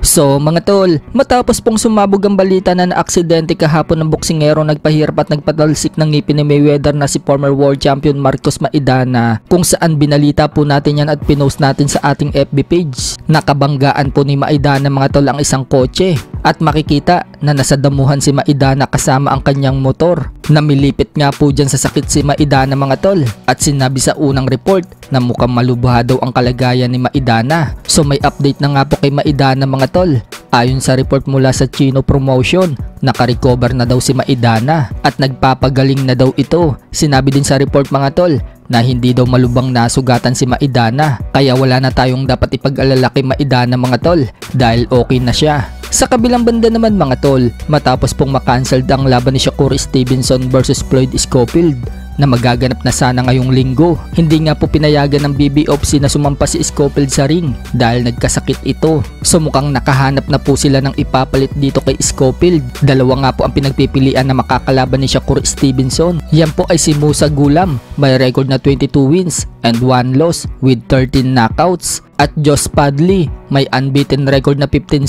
So mga tol, matapos pong sumabog ang balita na naaksidente kahapon ng boksingero nagpahirap at nagpatalsik ng ngipin ni Mayweather na si former world champion Marcos Maidana, kung saan binalita po natin yan at pinost natin sa ating FB page. Nakabanggaan po ni Maidana mga tol ang isang kotse at makikita na nasa damuhan si Maidana kasama ang kanyang motor. Namilipit nga po dyan sa sakit si Maidana mga tol at sinabi sa unang report na mukhang malubha daw ang kalagayan ni Maidana. So may update na nga po kay Maidana mga tol. Ayon sa report mula sa Chino Promotion, nakarecover na daw si Maidana at nagpapagaling na daw ito. Sinabi din sa report mga tol na hindi daw malubhang nasugatan si Maidana, kaya wala na tayong dapat ipag-alala kay Maidana mga tol dahil okay na siya. Sa kabilang banda naman mga tol, matapos pong makancel ang laban ni Shakur Stevenson versus Floyd Schofield na magaganap na sana ngayong linggo, hindi nga po pinayagan ng BBOFC na sumampa si Schofield sa ring dahil nagkasakit ito. So mukhang nakahanap na po sila ng ipapalit dito kay Schofield. Dalawa nga po ang pinagpipilian na makakalaban ni Shakur Stevenson. Yan po ay si Musa Gulam, may record na 22 wins and 1 loss with 13 knockouts. At Josh Padley, may unbeaten record na 15-0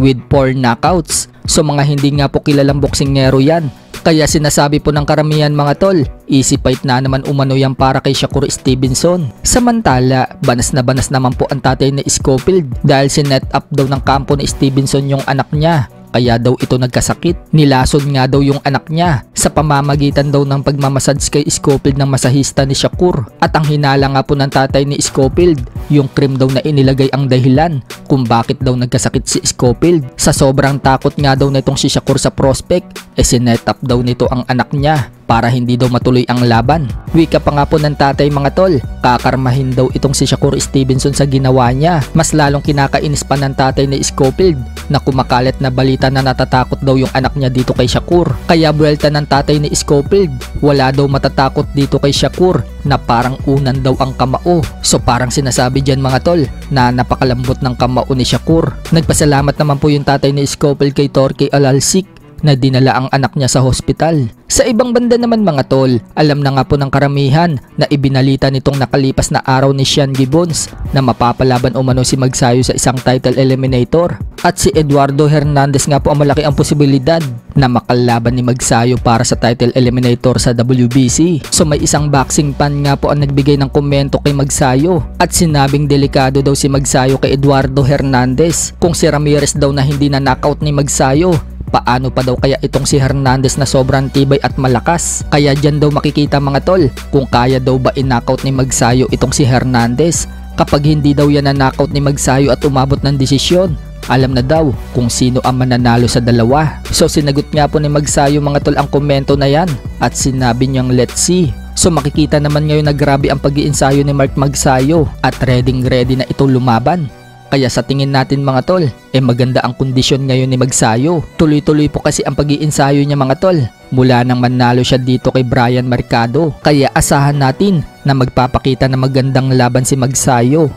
with 4 knockouts. So mga hindi nga po kilalang boksingero yan. Kaya sinasabi po ng karamihan mga tol, easy fight na naman umano yan para kay Shakur Stevenson. Samantala, banas na banas naman po ang tatay ni Schofield dahil sinet up daw ng kampo ni Stevenson yung anak niya. Kaya daw ito nagkasakit. Nilason nga daw yung anak niya sa pamamagitan daw ng pagmamassage kay Schofield ng masahista ni Shakur. At ang hinala nga po ng tatay ni Schofield, yung cream daw na inilagay ang dahilan kung bakit daw nagkasakit si Schofield. Sa sobrang takot nga daw nitong si Shakur sa prospect, sinet up daw nito ang anak niya para hindi daw matuloy ang laban. Wika pa nga po ng tatay mga tol, kakarmahin daw itong si Shakur Stevenson sa ginawa niya. Mas lalong kinakainis pa ng tatay ni Schofield na kumakalat na balita na natatakot daw yung anak niya dito kay Shakur. Kaya buwelta ng tatay ni Schofield, wala daw matatakot dito kay Shakur na parang unan daw ang kamao. So parang sinasabi dyan mga tol na napakalambot ng kamao ni Shakur. Nagpasalamat naman po yung tatay ni Schofield kay Torque Alalsik na dinala ang anak niya sa hospital. Sa ibang banda naman mga tol, alam na nga po ng karamihan na ibinalita nitong nakalipas na araw ni Sean Gibbons na mapapalaban umano si Magsayo sa isang title eliminator. At si Eduardo Hernandez nga po ang malaki ang posibilidad na makalaban ni Magsayo para sa title eliminator sa WBC. So may isang boxing fan nga po ang nagbigay ng komento kay Magsayo at sinabing delikado daw si Magsayo kay Eduardo Hernandez. Kung si Ramirez daw na hindi na knockout ni Magsayo, paano pa daw kaya itong si Hernandez na sobrang tibay at malakas? Kaya dyan daw makikita mga tol kung kaya daw ba in-knockout ni Magsayo itong si Hernandez. Kapag hindi daw yan na-knockout ni Magsayo at umabot ng desisyon, alam na daw kung sino ang mananalo sa dalawa. So sinagot nga po ni Magsayo mga tol ang komento na yan at sinabi niyang let's see. So makikita naman ngayon na grabe ang pag-iinsayo ni Mark Magsayo at ready na ito lumaban. Kaya sa tingin natin mga tol, maganda ang kondisyon ngayon ni Magsayo. Tuloy-tuloy po kasi ang pag-iinsayo niya mga tol mula nang manalo siya dito kay Brian Mercado. Kaya asahan natin na magpapakita na magandang laban si Magsayo.